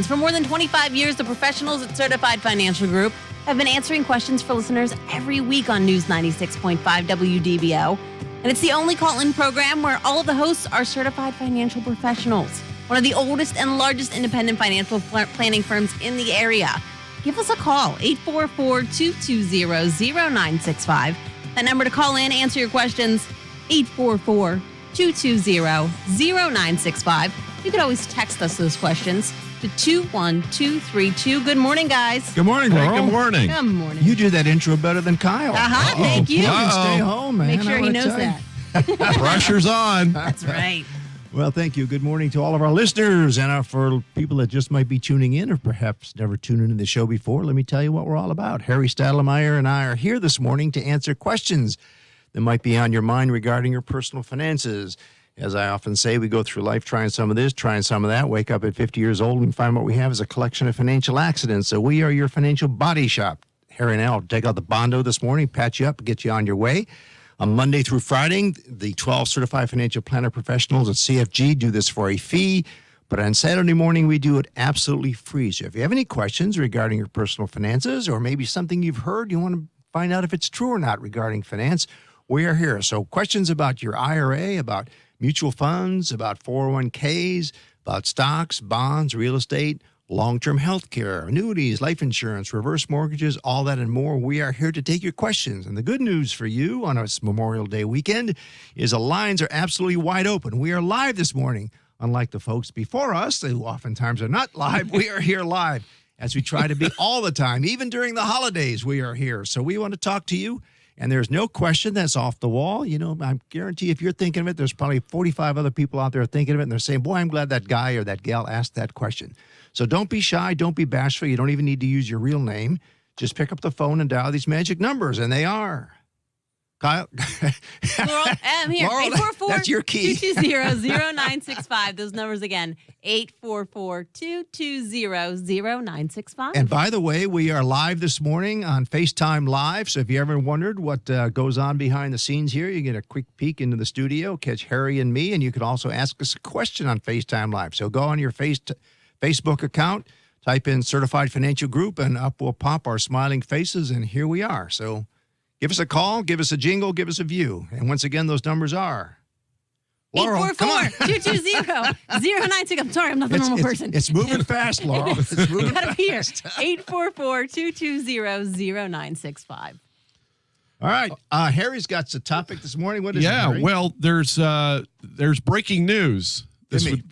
For more than 25 years, the professionals at Certified Financial Group have been answering questions for listeners every week on News 96.5 WDBO. And it's the only call-in program where all of the hosts are certified financial professionals. One of the oldest and largest independent financial planning firms in the area. Give us a call, 844-220-0965. That number to call in, answer your questions, 844-220-0965. You could always text us those questions to 21232. Good morning, guys. Good morning, Laurel. Hey, good morning. Good morning. You do that intro better than Kyle. Thank you. You can stay home, man. Make sure he knows that. Pressure's on. That's right. Well, thank you. Good morning to all of our listeners. And for people that just might be tuning in or perhaps never tuned into the show before, let me tell you what we're all about. Harry Stadelmeyer and I are here this morning to answer questions that might be on your mind regarding your personal finances. As I often say, we go through life trying some of this, trying some of that, wake up at 50 years old and find what we have is a collection of financial accidents. So we are your financial body shop. Harry and I will take out the Bondo this morning, patch you up, get you on your way. On Monday through Friday, the 12 certified financial planner professionals at CFG do this for a fee. But on Saturday morning, we do it absolutely free. So if you have any questions regarding your personal finances or maybe something you've heard, you want to find out if it's true or not regarding finance, we are here. So questions about your IRA, about mutual funds, about 401ks, about stocks, bonds, real estate, long-term health care, annuities, life insurance, reverse mortgages, all that and more. We are here to take your questions. And the good news for you on this Memorial Day weekend is the lines are absolutely wide open. We are live this morning. Unlike the folks before us, who oftentimes are not live, we are here live as we try to be all the time. Even during the holidays, we are here. So we want to talk to you. And there's no question that's off the wall. You know, I guarantee if you're thinking of it, there's probably 45 other people out there thinking of it, and they're saying, boy, I'm glad that guy or that gal asked that question. So don't be shy. Don't be bashful. You don't even need to use your real name. Just pick up the phone and dial these magic numbers, and they are. Kyle? Laurel, I'm here. Laurel, 844 that's your key. 220-0965. Those numbers again, 844-220-0965. And by the way, we are live this morning on FaceTime Live. So if you ever wondered what goes on behind the scenes here, you get a quick peek into the studio, catch Harry and me, and you can also ask us a question on FaceTime Live. So go on your Facebook account, type in Certified Financial Group, and up will pop our smiling faces, and here we are. So give us a call, give us a jingle, give us a view. And once again, those numbers are 844-220-0965. I'm sorry, I'm not the normal person. It's moving fast, Laurel. It's moving gotta be here. fast. 844-220-0965. All right. Harry's got the topic this morning. What is it, Yeah, Harry? well, there's breaking news.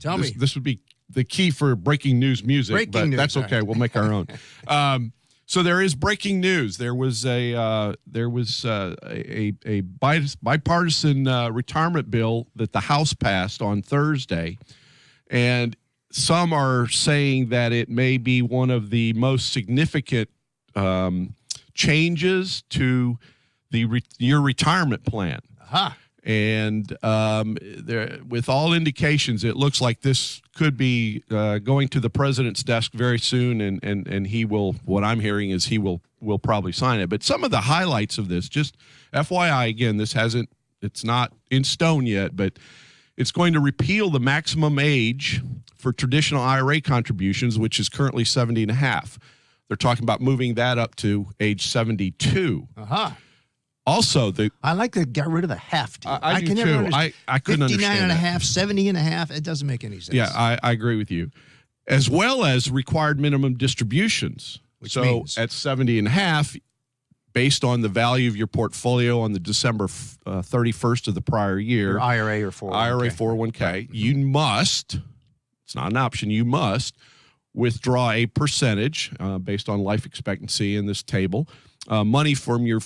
Tell me. This would be the key for breaking news music, Breaking but news, that's okay. right. We'll make our own. So there is breaking news. There was a bipartisan retirement bill that the House passed on Thursday, and some are saying that it may be one of the most significant changes to your retirement plan. Aha. And with all indications, it looks like this could be going to the president's desk very soon, and he will. What I'm hearing is he will probably sign it. But some of the highlights of this, just FYI, again, it's not in stone yet, but it's going to repeal the maximum age for traditional IRA contributions, which is currently 70 and a half. They're talking about moving that up to age 72. Aha. Also, I like to get rid of the heft. I do can never too. understand. I couldn't 59 understand and a that. half, 70 and a half. It doesn't make any sense. Yeah, I agree with you. As well as required minimum distributions. Which so means? at 70 and a half, based on the value of your portfolio on the December 31st of the prior year, Your IRA or 401k. IRA 401k, you must, it's not an option, you must withdraw a percentage based on life expectancy in this table, money from your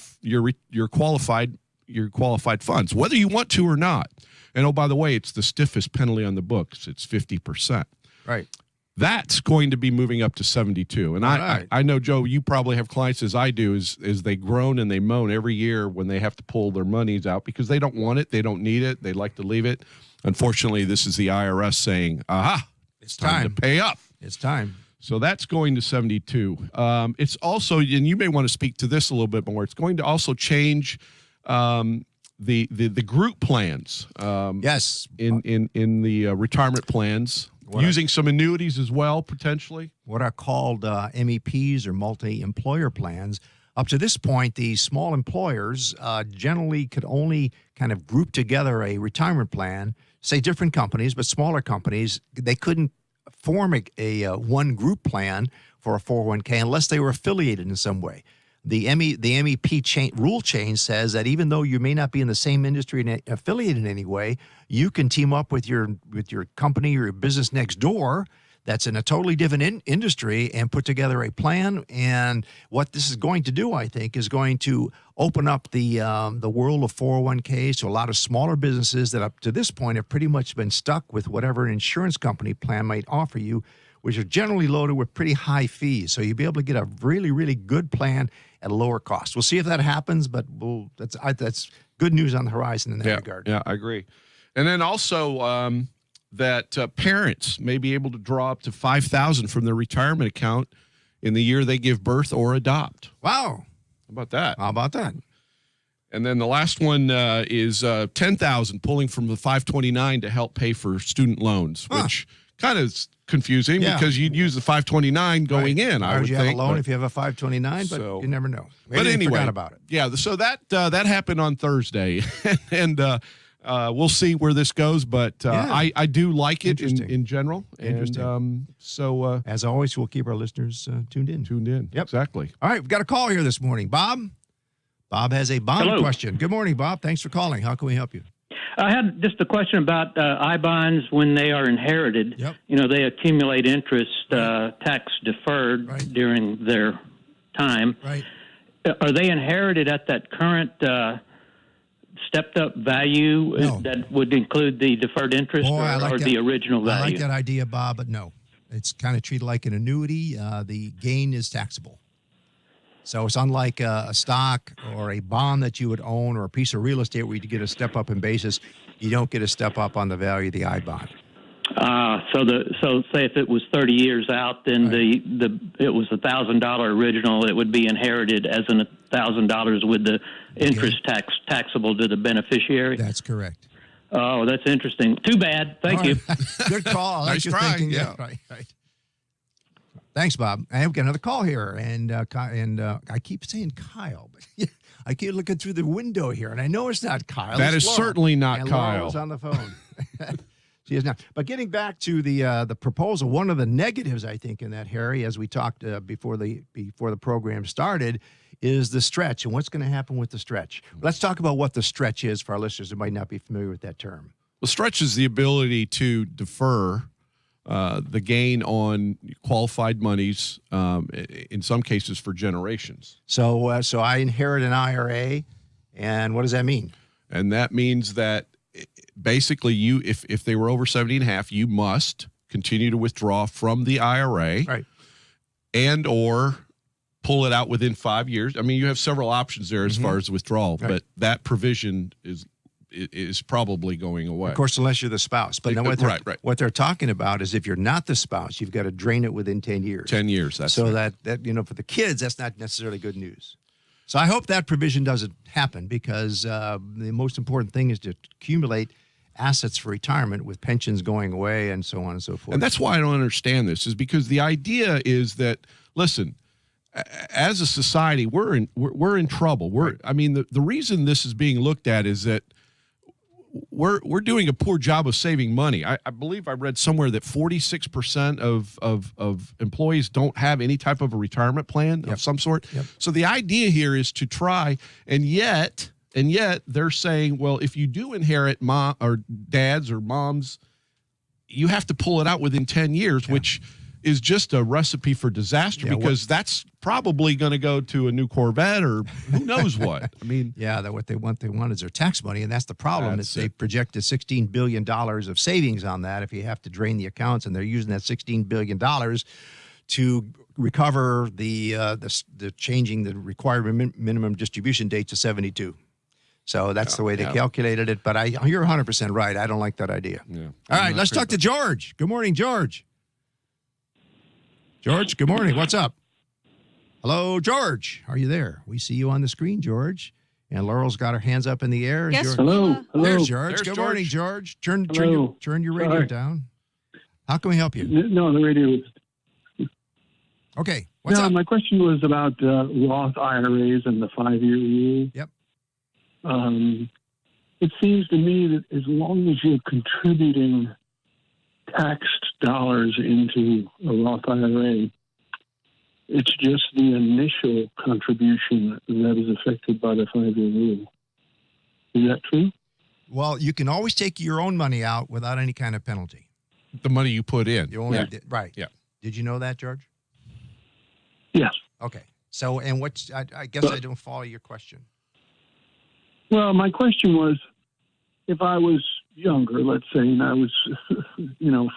qualified funds, whether you want to or not. And oh, by the way, it's the stiffest penalty on the books. It's 50%. Right. That's going to be moving up to 72. And I know, Joe, you probably have clients as I do, is they groan and they moan every year when they have to pull their monies out because they don't want it, they don't need it, they like to leave it. Unfortunately, this is the IRS saying, aha, it's time to pay up. It's time. So that's going to 72. It's also, and you may want to speak to this a little bit more, it's going to also change the group plans. Yes. In the retirement plans. using some annuities as well, potentially. What are called MEPs or multi-employer plans. Up to this point, the small employers generally could only kind of group together a retirement plan, say different companies, but smaller companies, they couldn't form a one group plan for a 401k unless they were affiliated in some way. The MEP rule change says that even though you may not be in the same industry and affiliated in any way, you can team up with your company or your business next door that's in a totally different industry and put together a plan. And what this is going to do, I think, is going to open up the world of 401ks to a lot of smaller businesses that up to this point have pretty much been stuck with whatever an insurance company plan might offer you, which are generally loaded with pretty high fees. So you'll be able to get a really, really good plan at a lower cost. We'll see if that happens, but that's good news on the horizon in that regard. Yeah, I agree. And then also that parents may be able to draw up to $5,000 from their retirement account in the year they give birth or adopt. Wow. How about that? How about that? And then the last one is $10,000 pulling from the 529 to help pay for student loans, which kind of is confusing because you'd use the 529 going in. I would you think have a loan if you have a 529, but you never know. Maybe but anyway, forgot about it. Yeah, so that happened on Thursday, and we'll see where this goes. But I do like it in general. Interesting. And so as always, we'll keep our listeners tuned in. Yep, exactly. All right, we've got a call here this morning. Bob has a bond question. Good morning, Bob. Thanks for calling. How can we help you? I had just a question about I-bonds when they are inherited. Yep. You know, they accumulate interest tax deferred during their time. Right. Are they inherited at that current stepped up value that would include the deferred interest or the original value? I like that idea, Bob, but no. It's kind of treated like an annuity. The gain is taxable. So it's unlike a stock or a bond that you would own or a piece of real estate where you get a step up in basis. You don't get a step up on the value of the I-bond. So say if it was 30 years out, then it was $1,000 original. It would be inherited as $1,000 with the interest taxable to the beneficiary. That's correct. Oh, that's interesting. Too bad. Thank you. Good call. I like your thinking. Yeah. Right. Thanks, Bob. I have got another call here, and I keep saying Kyle, but I keep looking through the window here, and I know it's not Kyle. That is certainly not and Kyle. Laurel's on the phone. She is not. But getting back to the proposal, one of the negatives I think in that, Harry, as we talked before the program started, is the stretch and what's going to happen with the stretch. Let's talk about what the stretch is for our listeners who might not be familiar with that term. Well, stretch is the ability to defer the gain on qualified monies, in some cases for generations. So I inherit an IRA, and what does that mean? And that means that basically you, if they were over 70 and a half, you must continue to withdraw from the IRA, right, and or pull it out within 5 years. I mean, you have several options there as far as withdrawal, but that provision is probably going away. Of course, unless you're the spouse. But now what they're talking about is if you're not the spouse, you've got to drain it within 10 years. 10 years. That's so that for the kids, that's not necessarily good news. So I hope that provision doesn't happen because the most important thing is to accumulate assets for retirement with pensions going away and so on and so forth. And that's why I don't understand this, is because the idea is that, listen, as a society, we're in trouble. I mean, the reason this is being looked at is that we're doing a poor job of saving money. I believe I read somewhere that 46% of employees don't have any type of a retirement plan of some sort. Yep. So the idea here is to try, and yet they're saying, well, if you do inherit mom or dads or moms, you have to pull it out within 10 years, which is just a recipe for disaster because that's probably going to go to a new Corvette or who knows what. I mean, that what they want is their tax money, and that's the problem. They projected $16 billion of savings on that if you have to drain the accounts, and they're using that $16 billion to recover the changing the required minimum distribution date to 72. So that's the way they calculated it. But you're 100% right. I don't like that idea. Yeah. All right, let's talk to George. Good morning, George. George, good morning. What's up? Hello, George. Are you there? We see you on the screen, George. And Laurel's got her hands up in the air. Yes. Hello. There's George. Good morning, George. Turn your radio down. How can we help you? No, the radio was. Okay. What's up? My question was about Roth IRAs and the 5-year rule. Yep. It seems to me that as long as you're contributing taxed dollars into a Roth IRA, it's just the initial contribution that is affected by the 5-year rule. Is that true? Well, you can always take your own money out without any kind of penalty. The money you put in. You only right. Yeah. Did you know that, George? Yes. Okay. So, and I guess I don't follow your question. Well, my question was, if I was younger, let's say, and I was,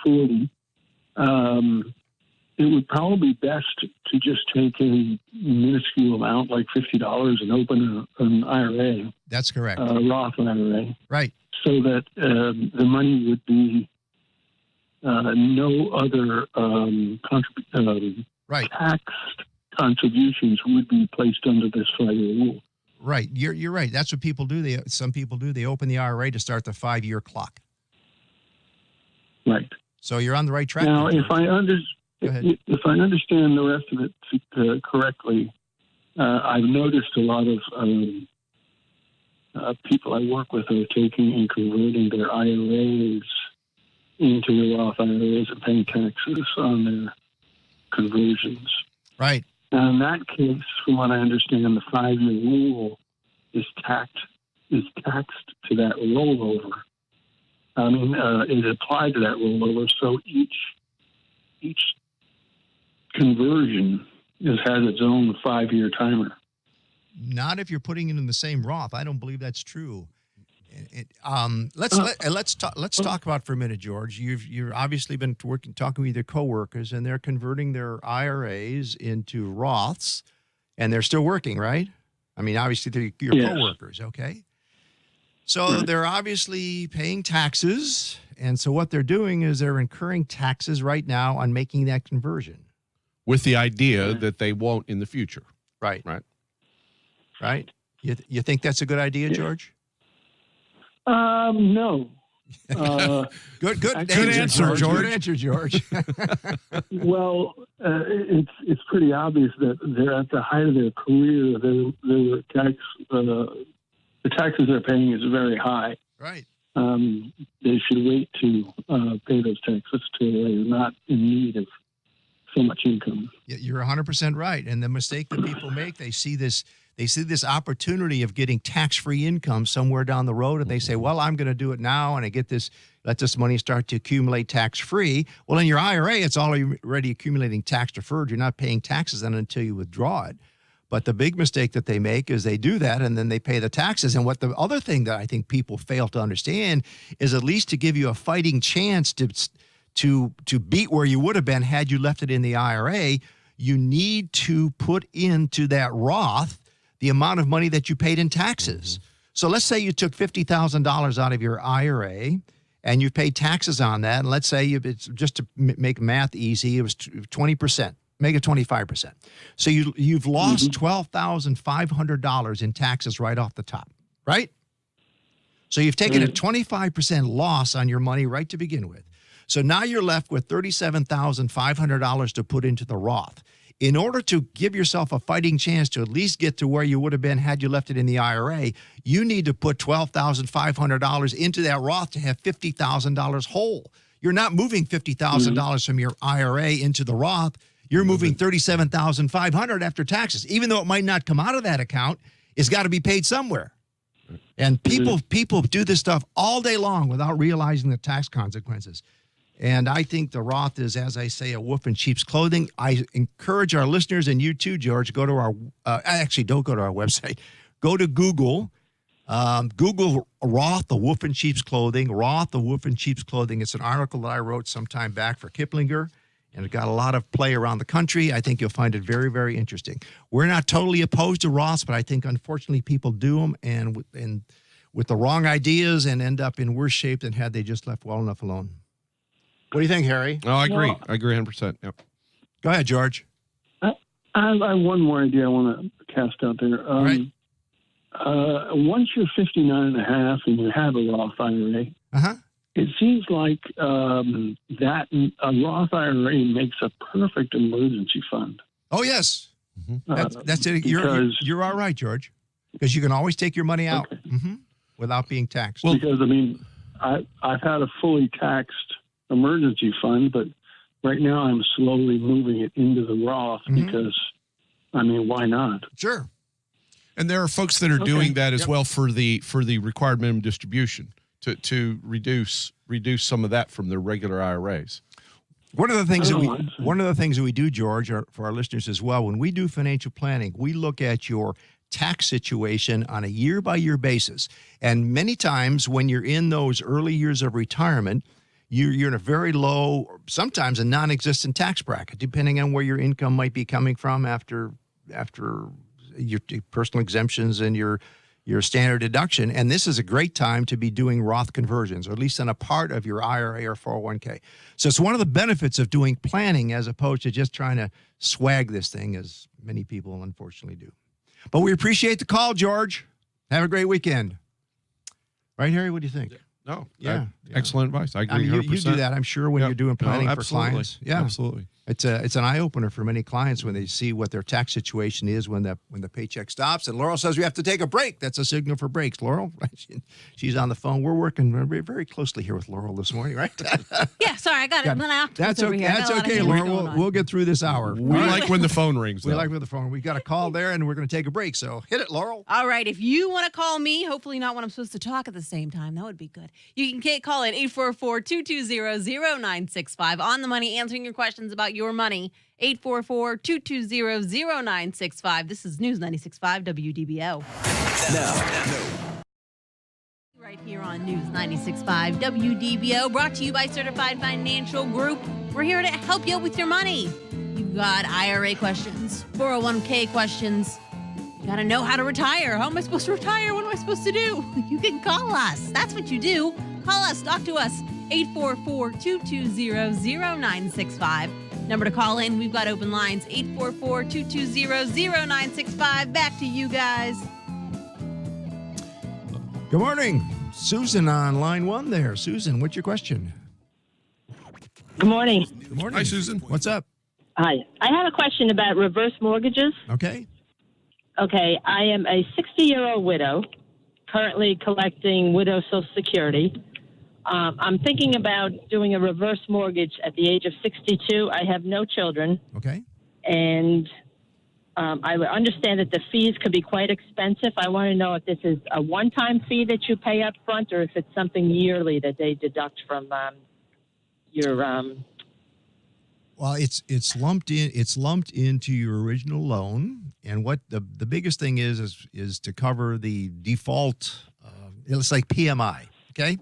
40, it would probably be best to just take a minuscule amount, like $50, and open an IRA. That's correct. A Roth IRA. Right. So that the money would be no other taxed contributions would be placed under this 5-year rule. Right. You're right. That's what people do. Some people do. They open the IRA to start the 5-year clock. Right. So you're on the right track. Now, if I ahead. if I understand the rest of it correctly, I've noticed a lot of people I work with are taking and converting their IRAs into the Roth IRAs and paying taxes on their conversions. Right. Now, in that case, from what I understand, the 5-year rule is taxed to that rollover. I mean, it applied to that rollover, so each conversion has its own 5-year timer. Not if you're putting it in the same Roth. I don't believe that's true. Let's talk about for a minute, George. You've obviously been talking with your coworkers, and they're converting their IRAs into Roths, and they're still working, right? I mean, obviously they're your coworkers, okay? So they're obviously paying taxes, and so what they're doing is they're incurring taxes right now on making that conversion, with the idea that they won't in the future. Right. Right. Right. You think that's a good idea, George? No. Good answer, George. Good answer, George. Well, it's pretty obvious that they're at the height of their career. The taxes they're paying is very high. Right. They should wait to pay those taxes till they're not in need of so much income. You're 100% right. And the mistake that people make, they see this opportunity of getting tax-free income somewhere down the road, and they say, well, I'm going to do it now, and let this money start to accumulate tax-free. Well, in your IRA, it's already accumulating tax-deferred. You're not paying taxes on it until you withdraw it. But the big mistake that they make is they do that, and then they pay the taxes. And what the other thing that I think people fail to understand is, at least to give you a fighting chance to beat where you would have been had you left it in the IRA, you need to put into that Roth the amount of money that you paid in taxes. Mm-hmm. So let's say you took $50,000 out of your IRA and you paid taxes on that. And let's say it's just to make math easy, it was 20%, make it 25%. So you've lost $12,500 in taxes right off the top, right? So you've taken a 25% loss on your money right to begin with. So now you're left with $37,500 to put into the Roth. In order to give yourself a fighting chance to at least get to where you would have been had you left it in the IRA, you need to put $12,500 into that Roth to have $50,000 whole. You're not moving $50,000 from your IRA into the Roth. You're moving $37,500 after taxes. Even though it might not come out of that account, it's got to be paid somewhere. And people do this stuff all day long without realizing the tax consequences. And I think the Roth is, as I say, a wolf in sheep's clothing. I encourage our listeners, and you too, George, go to our actually, don't go to our website. Go to Google. Google Roth, the wolf in sheep's clothing. Roth, the wolf in sheep's clothing. It's an article that I wrote some time back for Kiplinger, and it got a lot of play around the country. I think you'll find it very, very interesting. We're not totally opposed to Roths, but I think, unfortunately, people do them and with the wrong ideas and end up in worse shape than had they just left well enough alone. What do you think, Harry? Oh, I agree. Well, I agree 100%. Yep. Go ahead, George. I have one more idea I want to cast out there. Right. Once you're 59 and a half and you have a Roth IRA, it seems like that a Roth IRA makes a perfect emergency fund. Oh, yes. Mm-hmm. That's it. You're all right, George, because you can always take your money out without being taxed. Well, Because, I mean, I've had a fully taxed emergency fund, but right now I'm slowly moving it into the Roth because, I mean, why not? Sure. and there are folks that are doing that as well for the required minimum distribution to reduce some of that from their regular IRAs. One of the things that we do, George, for our listeners as well, when we do financial planning, we look at your tax situation on a year-by-year basis. And many times when you're in those early years of retirement, you're in a very low, sometimes a non-existent tax bracket, depending on where your income might be coming from after your personal exemptions and your standard deduction. And this is a great time to be doing Roth conversions, or at least on a part of your IRA or 401k. So it's one of the benefits of doing planning as opposed to just trying to swag this thing, as many people unfortunately do. But we appreciate the call, George. Have a great weekend. Right, Harry? What do you think? No. Yeah. Excellent advice. I agree. I mean, 100%. you do that, I'm sure, when you're doing planning for clients. Yeah, absolutely. It's an eye opener for many clients when they see what their tax situation is when the paycheck stops. And Laurel says we have to take a break. That's a signal for breaks. Laurel, she's on the phone. We're working very, very closely here with Laurel this morning, right? Yeah, sorry, I got it. That's okay. That's okay, Laurel. We'll get through this hour. We like when the phone rings. We like when the phone. We got a call there, and we're going to take a break. So hit it, Laurel. All right. If you want to call me, hopefully not when I'm supposed to talk at the same time. That would be good. You can call in 844-220-0965. On the money, answering your questions about your money. 844-220-0965. This is News 96.5 WDBO. Now, Right here on News 96.5 WDBO, brought to you by Certified Financial Group. We're here to help you with your money. You've got IRA questions, 401k questions. You got to know how to retire. How am I supposed to retire? What am I supposed to do? You can call us. That's what you do. Call us. Talk to us. 844-220-0965. Number to call in. We've got open lines. 844-220-0965. Back to you guys. Good morning. Susan on line one there. Susan, what's your question? Good morning. Good morning. Hi, Susan. What's up? Hi. I have a question about reverse mortgages. Okay. Okay. I am a 60-year-old widow, currently collecting widow Social Security. I'm thinking about doing a reverse mortgage at the age of 62. I have no children. Okay. And I understand that the fees could be quite expensive. I want to know if this is a one-time fee that you pay up front or if it's something yearly that they deduct from your Well, it's lumped in. It's lumped into your original loan, and what the biggest thing is to cover the default. It's like PMI, okay?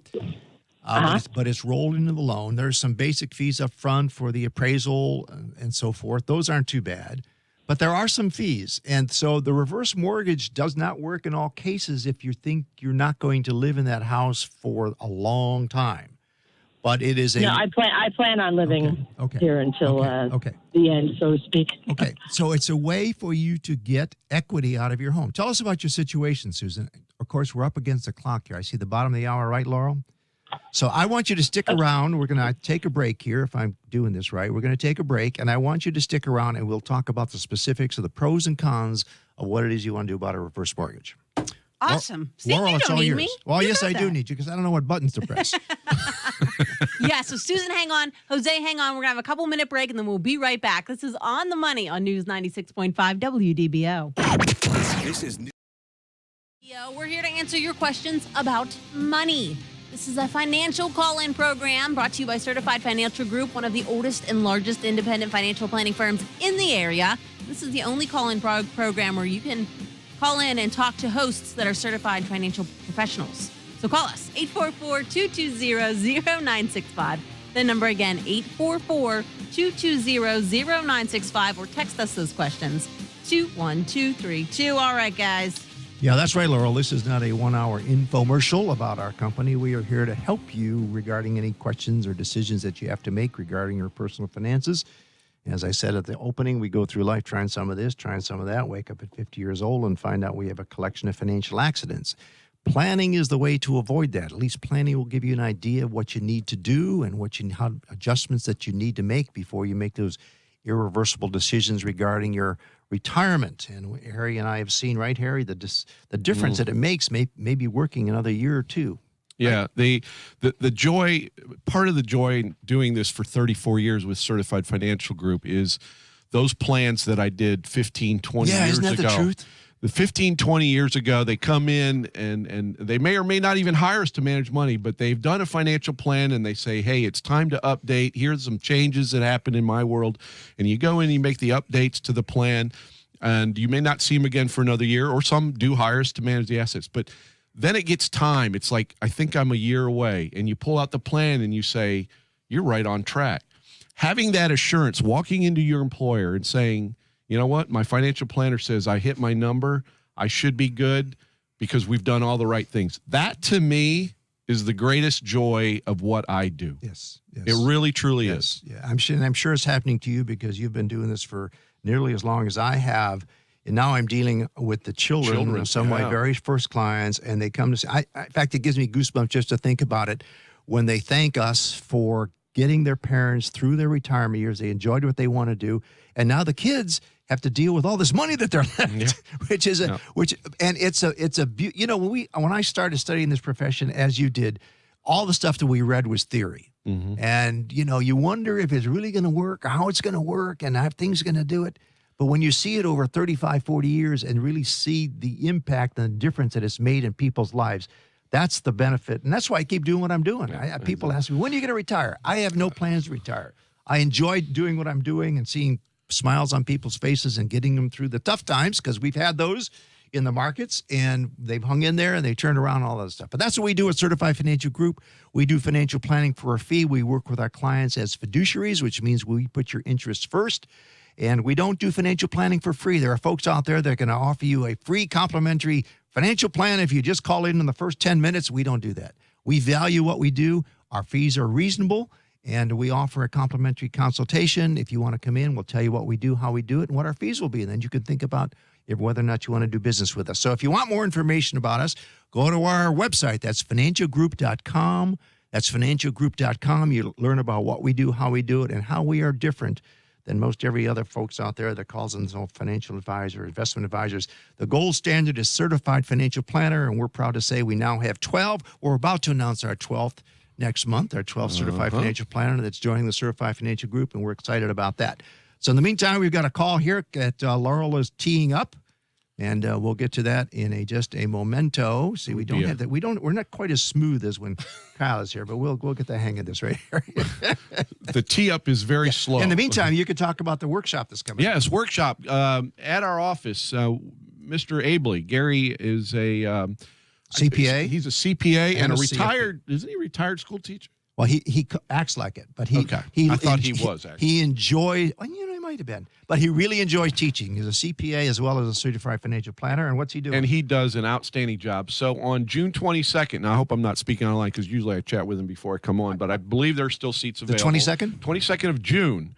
But it's rolled into the loan. There's some basic fees up front for the appraisal and so forth. Those aren't too bad, but there are some fees, and so the reverse mortgage does not work in all cases if you think you're not going to live in that house for a long time. But it is a. No, I plan on living here until the end, so to speak. Okay, so it's a way for you to get equity out of your home. Tell us about your situation, Susan. Of course, we're up against the clock here. I see the bottom of the hour, right, Laurel? So I want you to stick around. We're going to take a break here, if I'm doing this right. We're going to take a break, and I want you to stick around, and we'll talk about the specifics of the pros and cons of what it is you want to do about a reverse mortgage. Awesome. See, Laurel, you it's don't all need yours. me. Well, You yes, got I do that. need you because I don't know what buttons to press. Yeah, so Susan, hang on. Jose, hang on. We're going to have a couple-minute break, and then we'll be right back. This is On the Money on News 96.5 WDBO. this is We're here to answer your questions about money. This is a financial call-in program brought to you by Certified Financial Group, one of the oldest and largest independent financial planning firms in the area. This is the only call-in program where you can call in and talk to hosts that are certified financial professionals. So call us, 844-220-0965. The number again, 844-220-0965, or text us those questions, 21232. All right, guys. Yeah, that's right, Laurel. This is not a 1-hour infomercial about our company. We are here to help you regarding any questions or decisions that you have to make regarding your personal finances. As I said at the opening, we go through life trying some of this, trying some of that, wake up at 50 years old and find out we have a collection of financial accidents. planning is the way to avoid that. At least planning will give you an idea of what you need to do and how adjustments that you need to make before you make those irreversible decisions regarding your retirement. And Harry and I have seen, right, Harry, the difference that it makes maybe working another year or two. Yeah, the joy, part of the joy in doing this for 34 years with Certified Financial Group is those plans that I did 15, 20 years ago. Yeah, isn't that the truth? The 15, 20 years ago, they come in and they may or may not even hire us to manage money, but they've done a financial plan and they say, hey, it's time to update. Here's some changes that happen in my world. And you go in and you make the updates to the plan, and you may not see them again for another year, or some do hire us to manage the assets. But then it gets time. It's like, I think I'm a year away. And you pull out the plan and you say, you're right on track. Having that assurance, walking into your employer and saying, you know what, my financial planner says I hit my number, I should be good because we've done all the right things. That, to me, is the greatest joy of what I do. Yes. It really, truly is. Yeah, I'm sure it's happening to you because you've been doing this for nearly as long as I have. And now I'm dealing with the children of some of my very first clients, and they come to say, in fact, it gives me goosebumps just to think about it when they thank us for getting their parents through their retirement years. They enjoyed what they want to do. And now the kids have to deal with all this money that they're left, and when I started studying this profession, as you did, all the stuff that we read was theory. Mm-hmm. And, you wonder if it's really going to work or how it's going to work and how things are going to do it. But when you see it over 35, 40 years and really see the impact and the difference that it's made in people's lives, that's the benefit. And that's why I keep doing what I'm doing. People ask me, when are you going to retire? I have no plans to retire. I enjoy doing what I'm doing and seeing smiles on people's faces and getting them through the tough times, because we've had those in the markets and they've hung in there and they turned around all that stuff. But that's what we do at Certified Financial Group. We do financial planning for a fee. We work with our clients as fiduciaries, which means we put your interests first. And we don't do financial planning for free. There are folks out there that are going to offer you a free complimentary financial plan if you just call in the first 10 minutes. We don't do that. We value what we do. Our fees are reasonable, and we offer a complimentary consultation. If you want to come in, we'll tell you what we do, how we do it, and what our fees will be. And then you can think about whether or not you want to do business with us. So if you want more information about us, go to our website. That's financialgroup.com. That's financialgroup.com. You learn about what we do, how we do it, and how we are different than most every other folks out there that calls themselves financial advisor, investment advisors. The gold standard is Certified Financial Planner, and we're proud to say we now have 12. We're about to announce our 12th next month, our 12th Certified Financial Planner that's joining the Certified Financial Group, and we're excited about that. So in the meantime, we've got a call here that Laurel is teeing up, and we'll get to that in just a momento. See, we don't have that. We're not quite as smooth as when Kyle is here, but we'll get the hang of this right here. The tee up is very slow. In the meantime, you could talk about the workshop that's coming. Yes, workshop at our office. Mr. Abley, Gary is a CPA. He's a CPA and a retired. Isn't he a retired school teacher? Well, he acts like it, but I thought he was actually. He enjoys. Well, he might have been, but he really enjoys teaching. He's a CPA as well as a certified financial planner. And what's he doing? And he does an outstanding job. So on June 22nd, now I hope I'm not speaking online because usually I chat with him before I come on, but I believe there's still seats available. The 22nd? 22nd of June.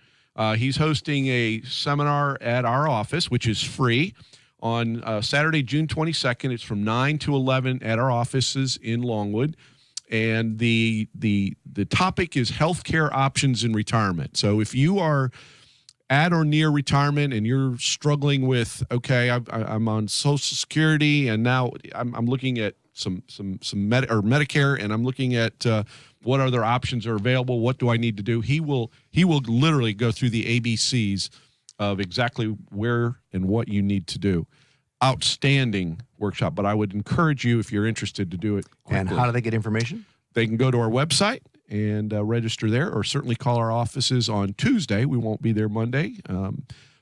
He's hosting a seminar at our office, which is free. On Saturday, June 22nd, it's from 9 to 11 at our offices in Longwood. And the topic is healthcare options in retirement. So if you are at or near retirement and you're struggling with, okay, I'm on Social Security and now I'm looking at some Medicare, and I'm looking at what other options are available. What do I need to do? He will literally go through the ABCs of exactly where and what you need to do. Outstanding workshop, but I would encourage you, if you're interested, to do it quickly. And how do they get information? They can go to our website and register there, or certainly call our offices on Tuesday. We won't be there Monday,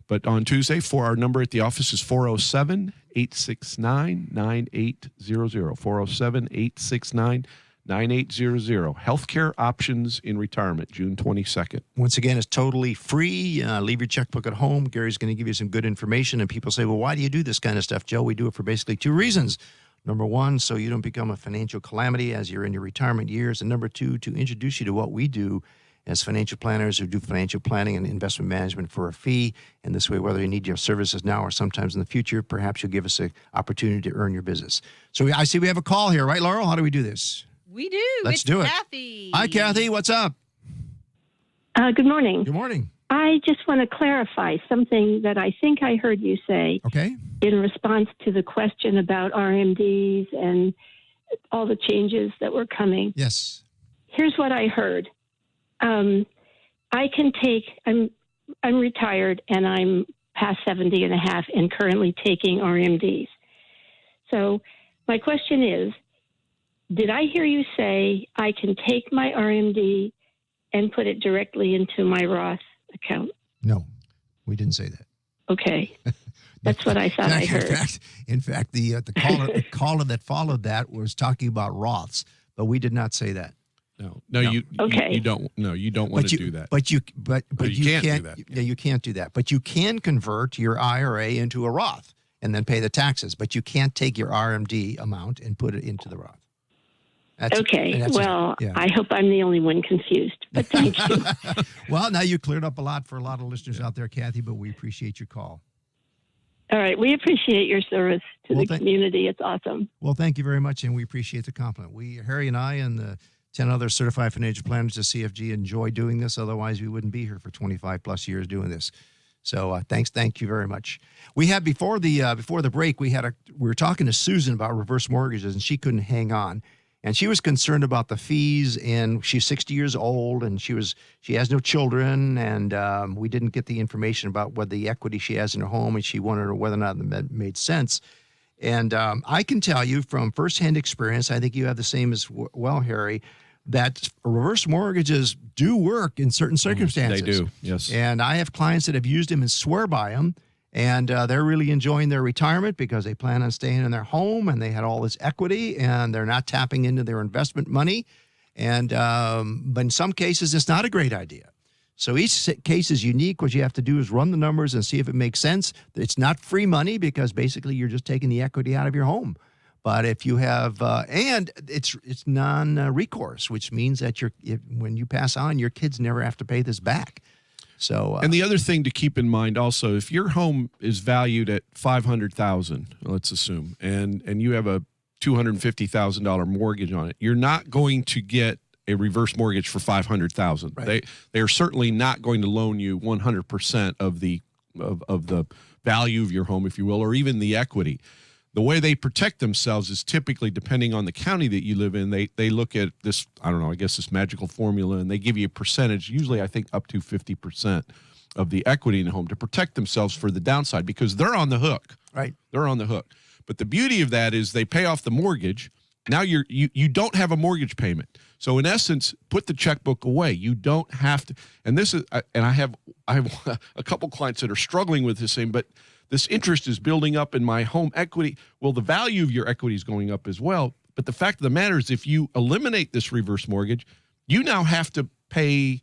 but on Tuesday, our number at the office is 407-869-9800, 407-869-9800. Healthcare options in retirement, June 22nd. Once again, it's totally free. Leave your checkbook at home. Gary's going to give you some good information. And people say, well, why do you do this kind of stuff, Joe? We do it for basically two reasons. Number one, so you don't become a financial calamity as you're in your retirement years. And number two, to introduce you to what we do as financial planners who do financial planning and investment management for a fee. And this way, whether you need your services now or sometimes in the future, perhaps you'll give us an opportunity to earn your business. So I see we have a call here, right, Laurel? How do we do this? We do. Let's It's do it. Kathy. Hi, Kathy. What's up? Good morning. Good morning. I just want to clarify something that I think I heard you say Okay. in response to the question about RMDs and all the changes that were coming. Yes. Here's what I heard. I'm retired and I'm past 70 and a half and currently taking RMDs. So my question is, did I hear you say I can take my RMD and put it directly into my Roth account? No, we didn't say that. Okay. That's what I thought I heard. In fact, the caller that followed that was talking about Roths, but we did not say that. No. Okay. You don't. No, you don't want to do that. But you you can't do that. Yeah, you can't do that. But you can convert your IRA into a Roth and then pay the taxes. But you can't take your RMD amount and put it into the Roth. Okay. Well, I hope I'm the only one confused, but thank you. Well, now you cleared up a lot for a lot of listeners out there, Kathy, but we appreciate your call. All right. We appreciate your service to the community. It's awesome. Well, thank you very much, and we appreciate the compliment. Harry and I and the 10 other certified financial planners at CFG enjoy doing this. Otherwise, we wouldn't be here for 25 plus years doing this. So thank you very much. We had before the break, we were talking to Susan about reverse mortgages, and she couldn't hang on. And she was concerned about the fees, and she's 60 years old, and she has no children, and we didn't get the information about what the equity she has in her home, and she wondered whether or not that made sense. And I can tell you from firsthand experience, I think you have the same as well, Harry, that reverse mortgages do work in certain circumstances. They do, yes. And I have clients that have used them and swear by them. And they're really enjoying their retirement because they plan on staying in their home and they had all this equity and they're not tapping into their investment money. And but in some cases, it's not a great idea. So each case is unique. What you have to do is run the numbers and see if it makes sense. It's not free money because basically you're just taking the equity out of your home. But if you have, and it's non-recourse, which means that when you pass on, your kids never have to pay this back. So, and the other thing to keep in mind also, if your home is valued at $500,000, let's assume, and you have a $250,000 mortgage on it, you're not going to get a reverse mortgage for $500,000. Right. They are certainly not going to loan you 100% of the value of your home, if you will, or even the equity. The way they protect themselves is typically, depending on the county that you live in, they look at this, I don't know, I guess this magical formula, and they give you a percentage, usually I think up to 50% of the equity in the home to protect themselves for the downside because they're on the hook. Right. They're on the hook. But the beauty of that is they pay off the mortgage. Now you don't have a mortgage payment. So in essence, put the checkbook away. You don't have to. And this is, and I have a couple clients that are struggling with this thing, but this interest is building up in my home equity. Well, the value of your equity is going up as well. But the fact of the matter is, if you eliminate this reverse mortgage, you now have to pay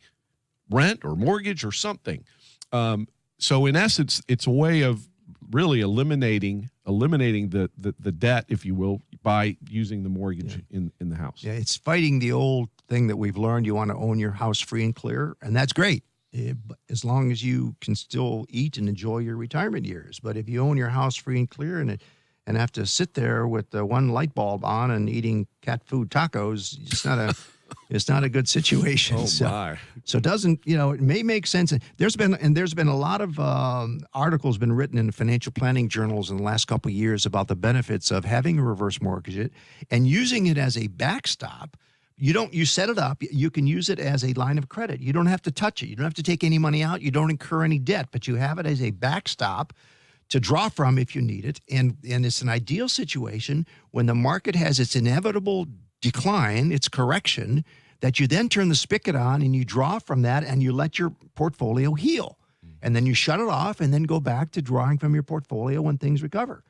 rent or mortgage or something. So in essence, it's a way of really eliminating the debt, if you will, by using the mortgage in the house. Yeah, it's fighting the old thing that we've learned. You want to own your house free and clear, and that's great. As long as you can still eat and enjoy your retirement years. But if you own your house free and clear and have to sit there with one light bulb on and eating cat food tacos, it's not a good situation. Oh my! So it doesn't, it may make sense. There's been a lot of articles been written in financial planning journals in the last couple of years about the benefits of having a reverse mortgage and using it as a backstop. You set it up, you can use it as a line of credit. You don't have to touch it. You don't have to take any money out. You don't incur any debt, but you have it as a backstop to draw from if you need it. And it's an ideal situation when the market has its inevitable decline, its correction, that you then turn the spigot on and you draw from that and you let your portfolio heal. And then you shut it off and then go back to drawing from your portfolio when things recover.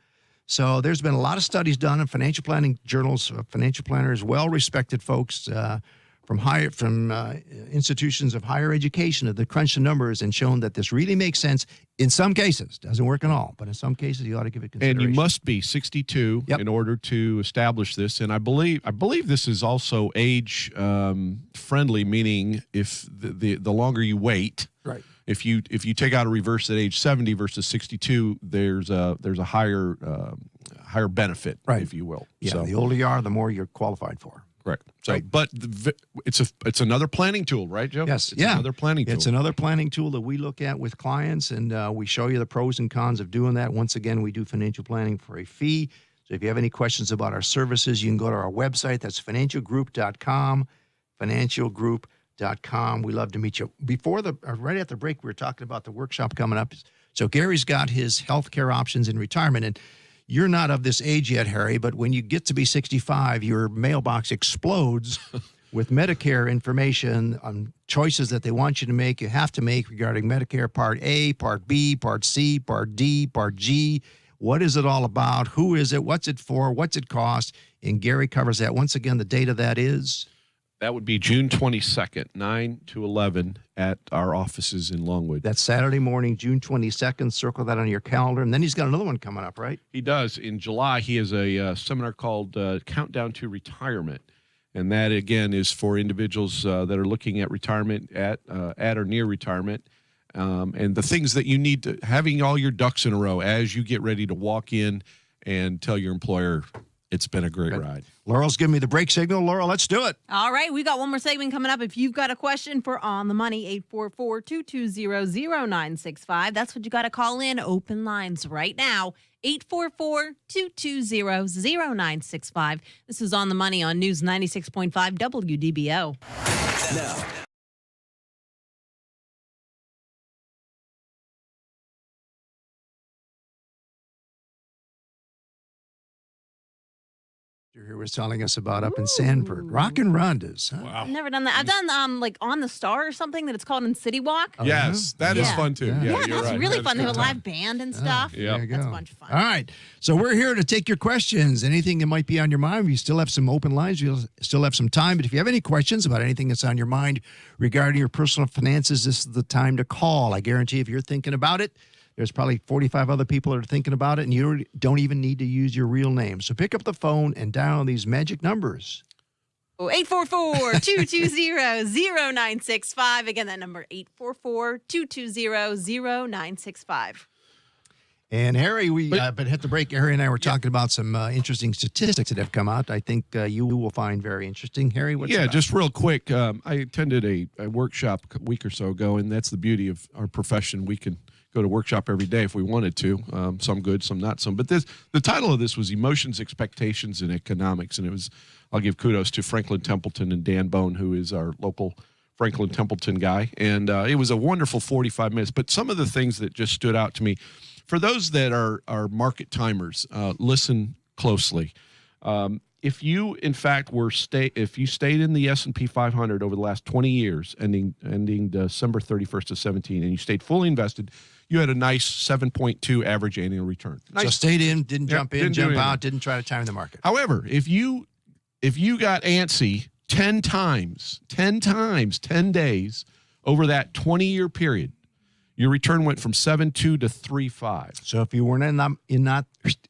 So there's been a lot of studies done in financial planning journals, financial planners, well-respected folks institutions of higher education that crunched the numbers and shown that this really makes sense in some cases. Doesn't work in all, but in some cases you ought to give it consideration. And you must be 62 in order to establish this. And I believe this is also age friendly, meaning if the longer you wait, right. If you take out a reverse at age 70 versus 62, there's a higher benefit, right. if you will. Yeah, so, the older you are, the more you're qualified for. Correct. So, right. but it's another planning tool, right, Joe? Yes. It's another planning tool. It's another planning tool that we look at with clients, and we show you the pros and cons of doing that. Once again, we do financial planning for a fee. So if you have any questions about our services, you can go to our website. That's financialgroup.com, financialgroup.com. We love to meet you. Right at the break, we were talking about the workshop coming up. So Gary's got his healthcare options in retirement, and you're not of this age yet, Harry, but when you get to be 65, your mailbox explodes with Medicare information on choices that they want you to make, you have to make regarding Medicare Part A, Part B, Part C, Part D, Part G. What is it all about? Who is it? What's it for? What's it cost? And Gary covers that. Once again, the date of that is? That would be June 22nd, 9 to 11 at our offices in Longwood. That's Saturday morning, June 22nd. Circle that on your calendar. And then he's got another one coming up, right? He does. In July, he has a seminar called Countdown to Retirement. And that, again, is for individuals that are looking at retirement, at or near retirement. And the things that you need to, having all your ducks in a row as you get ready to walk in and tell your employer, it's been a great ride. Laurel's giving me the break signal. Laurel, let's do it. All right, we got one more segment coming up. If you've got a question for On the Money, 844-220-0965. That's what you got to call in. Open lines right now, 844-220-0965. This is On the Money on News 96.5 WDBO. Now, Here was telling us about up in Sanford. Rock and Rondas. Huh? I've never done that. I've done like On the Star or something that it's called in City Walk. Oh, yes, that is fun too. Yeah. Yeah, you're that's right. really That's fun. They have good a time. live band and stuff. There you go. That's a bunch of fun. All right. So we're here to take your questions. Anything that might be on your mind. We still have some open lines. We'll still have some time. But if you have any questions about anything that's on your mind regarding your personal finances, this is the time to call. I guarantee if you're thinking about it, there's probably 45 other people that are thinking about it, and you don't even need to use your real name. So pick up the phone and dial these magic numbers. 844-220-0965. Again, that number, 844-220-0965. And Harry, but hit the break. Harry and I were talking about some interesting statistics that have come out. I think you will find very interesting. Harry, what's about? Just real quick. I attended a workshop a week or so ago, and that's the beauty of our profession. We can go to workshop every day if we wanted to. Some good, some not some. But the title of this was Emotions, Expectations, and Economics, and it was. I'll give kudos to Franklin Templeton and Dan Bone, who is our local Franklin Templeton guy. And it was a wonderful 45 minutes. But some of the things that just stood out to me, for those that are market timers, listen closely. If you, in fact, if you stayed in the S&P 500 over the last 20 years, ending December 31st of 17, and you stayed fully invested, you had a nice 7.2 average annual return. Nice. So stayed in, didn't jump in, didn't jump out, didn't try to time the market. However, if you got antsy 10 times, 10 days over that 20-year period, your return went from 7.2 to 3.5. So if you weren't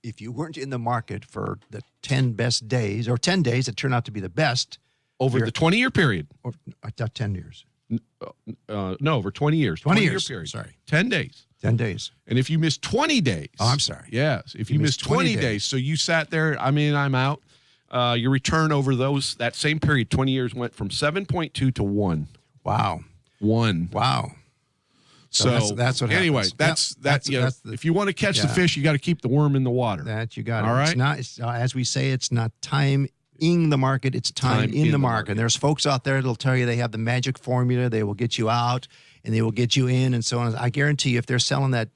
if you weren't in the market for the 10 best days or 10 days that turned out to be the best over the 20-year period. Or I thought 10 years. No, over 20 years. 20 years. Period. Sorry. 10 days. 10 days. And if you missed 20 days. Oh, I'm sorry. Yes. If you missed 20 days, so you sat there, I'm out. Your return over that same period, 20 years, went from 7.2 to 1. Wow. 1. Wow. So that's what anyway, happens. that's if you want to catch the fish, you got to keep the worm in the water. That you got it. All right. It's not, as we say, it's not time in the market, it's time in the market. And there's folks out there that'll tell you they have the magic formula, they will get you out and they will get you in and so on. I guarantee you if they're selling that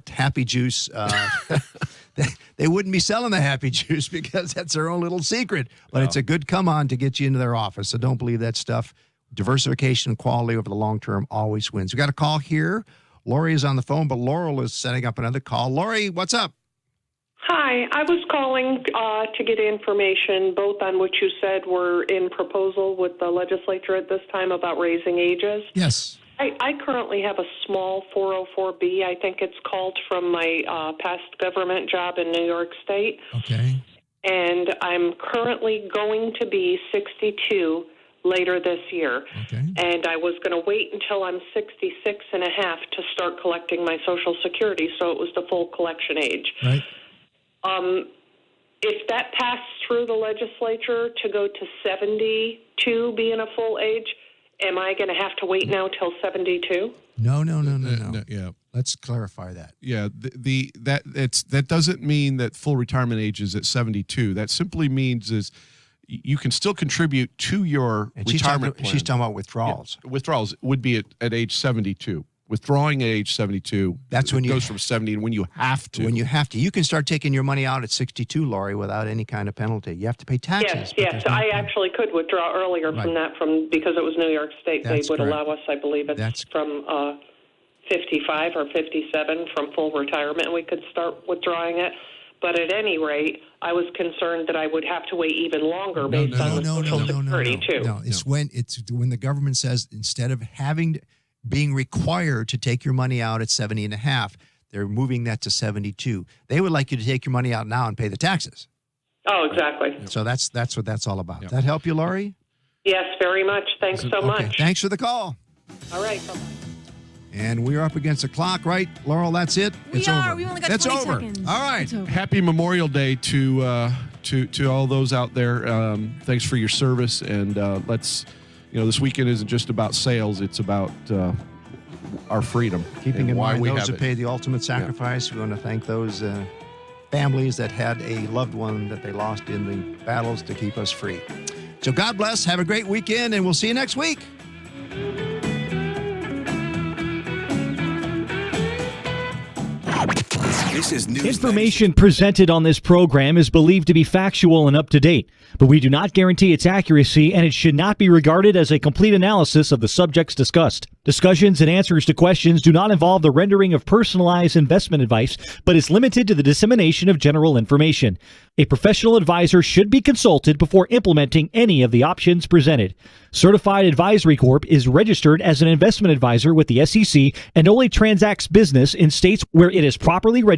happy juice, they wouldn't be selling the happy juice because that's their own little secret. But it's a good come on to get you into their office. So don't believe that stuff. Diversification and quality over the long term always wins. We got a call here. Lori is on the phone, but Laurel is setting up another call. Lori, what's up? Hi, I was calling to get information both on what you said were in proposal with the legislature at this time about raising ages. Yes. I currently have a small 404B, I think it's called, from my past government job in New York State. Okay. And I'm currently going to be 62 later this year. Okay. And I was going to wait until I'm 66 and a half to start collecting my Social Security, so it was the full collection age. Right. If that passed through the legislature to go to 72 being a full age, am I going to have to wait now till 72? No. Yeah. Let's clarify that. Yeah, that doesn't mean that full retirement age is at 72. That simply means is you can still contribute to your retirement plan. She's talking about withdrawals. Yeah, withdrawals would be at age 72. Withdrawing at age 72. That's when it goes from 70 and when you have to. When you have to. You can start taking your money out at 62, Laurie, without any kind of penalty. You have to pay taxes. Yes. I actually could withdraw earlier from that because it was New York State. That's they would correct. allow us, I believe it's from 55 or 57 from full retirement, and we could start withdrawing it. But at any rate, I was concerned that I would have to wait even longer based on the Social Security too. No, it's when the government says instead of being required to take your money out at 70 and a half, they're moving that to 72. They would like you to take your money out now and pay the taxes. Oh, exactly. So that's what that's all about. Yep. Does that help you, Laurie? Yes, very much. Thanks so much. Thanks for the call. All right. Bye-bye. And we're up against the clock, right, Laurel? That's it. We over. We only got That's 20 over. seconds. All right. It's over. Happy Memorial Day to all those out there. Thanks for your service, and let's, this weekend isn't just about sales; it's about our freedom. Keeping in why mind we those have who it. paid the ultimate sacrifice. We want to thank those families that had a loved one that they lost in the battles to keep us free. So God bless. Have a great weekend, and we'll see you next week. This is News Information presented on this program is believed to be factual and up to date, but we do not guarantee its accuracy, and it should not be regarded as a complete analysis of the subjects discussed. Discussions and answers to questions do not involve the rendering of personalized investment advice, but is limited to the dissemination of general information. A professional advisor should be consulted before implementing any of the options presented. Certified Advisory Corp is registered as an investment advisor with the SEC and only transacts business in states where it is properly registered